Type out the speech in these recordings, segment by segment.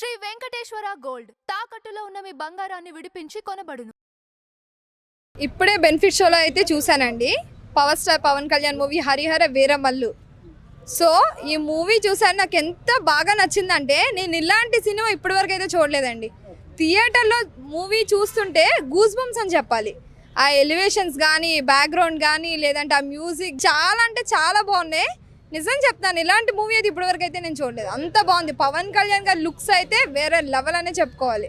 Shri Venkateswara gold తాకట్టులో ఉన్న మీ బంగారాన్ని విడిపించి కొనబడును. ఇప్పుడే బెనిఫిట్ షోలో అయితే చూసానండి power star Pawan Kalyan movie Harihara Veeramallu. So ఈ మూవీ చూసాను, నాకు ఎంత బాగా నచ్చిందంటే నేను ఇలాంటి సినిమా ఇప్పటివరకు అయితే చూడలేదండి. థియేటర్లో మూవీ చూస్తుంటే గూస్ బంప్స్ అని చెప్పాలి. ఆ ఎలివేషన్స్ కానీ, బ్యాక్గ్రౌండ్ కానీ, లేదంటే ఆ మ్యూజిక్ చాలా అంటే చాలా బాగున్నాయి. నిజం చెప్తాను, ఇలాంటి మూవీ అయితే ఇప్పటివరకు అయితే నేను చూడలేదు. అంత బాగుంది. పవన్ కళ్యాణ్ గారి లుక్స్ అయితే వేరే లెవెల్ అనే చెప్పుకోవాలి.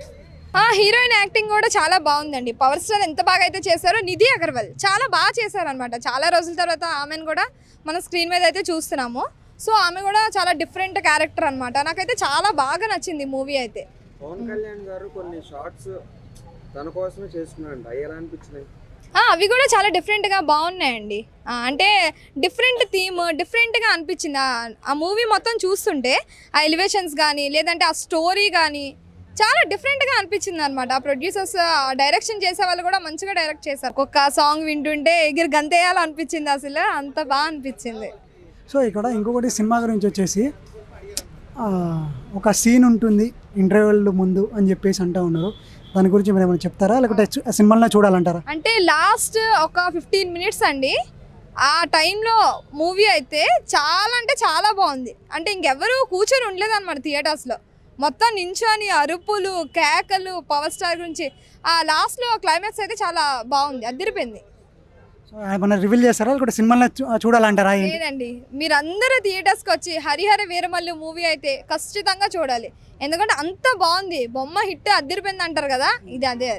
హీరోయిన్ యాక్టింగ్ కూడా చాలా బాగుందండి. పవర్ స్టార్ ఎంత బాగా అయితే చేశారో, నిధి అగర్వాల్ చాలా బాగా చేశారనమాట. చాలా రోజుల తర్వాత ఆమెను కూడా మన స్క్రీన్ మీద అయితే చూస్తున్నాము. సో ఆమె కూడా చాలా డిఫరెంట్ క్యారెక్టర్ అనమాట. నాకైతే చాలా బాగా నచ్చింది మూవీ అయితే. పవన్ కళ్యాణ్ గారు కొన్ని షార్ట్స్ తన కోసమే చేస్తున్నారంట, అవి ఎలా అనిపించినాయి? అవి కూడా చాలా డిఫరెంట్గా బాగున్నాయండి. అంటే డిఫరెంట్ థీమ్, డిఫరెంట్గా అనిపించింది ఆ మూవీ మొత్తం చూస్తుంటే. ఆ ఎలివేషన్స్ కానీ, లేదంటే ఆ స్టోరీ కానీ చాలా డిఫరెంట్గా అనిపించింది అనమాట. ఆ ప్రొడ్యూసర్స్, డైరెక్షన్ చేసే వాళ్ళు కూడా మంచిగా డైరెక్ట్ చేశారు. ఒక్క సాంగ్ వింటుంటే ఎగిరి గంతేయాలనిపించింది. అసలు అంత బాగా అనిపించింది. సో ఇక్కడ ఇంకొకటి సినిమా గురించి వచ్చేసి ఒక సీన్ ఉంటుంది ఇంటర్వెల్ ముందు అని చెప్పేసి అంటూ ఉన్నారు. దాని గురించి మీరు ఏమైనా చెప్తారా, లేకపోతే సినిమాలో చూడాలంటారా? అంటే లాస్ట్ ఒక 15 మినిట్స్ అండి, ఆ టైంలో మూవీ అయితే చాలా అంటే చాలా బాగుంది. అంటే ఇంకెవరు కూర్చొని ఉండలేదు అనమాట థియేటర్స్లో. మొత్తం నించొని అరుపులు, కేకలు, పవర్ స్టార్ గురించి. ఆ లాస్ట్లో క్లైమాక్స్ అయితే చాలా బాగుంది, అదిరిపోయింది. సో ఏమైనా రివీల్ చేస్తారా, లేకపోతే సినిమాలో చూడాలంటారా? లేదండి, మీరందరూ థియేటర్స్కి వచ్చి హరిహర వీరమల్లు మూవీ అయితే ఖచ్చితంగా చూడాలి. ఎందుకంటే అంత బాగుంది. బొమ్మ హిట్ అదిరిపోయింది అంటారు కదా, ఇది అదే.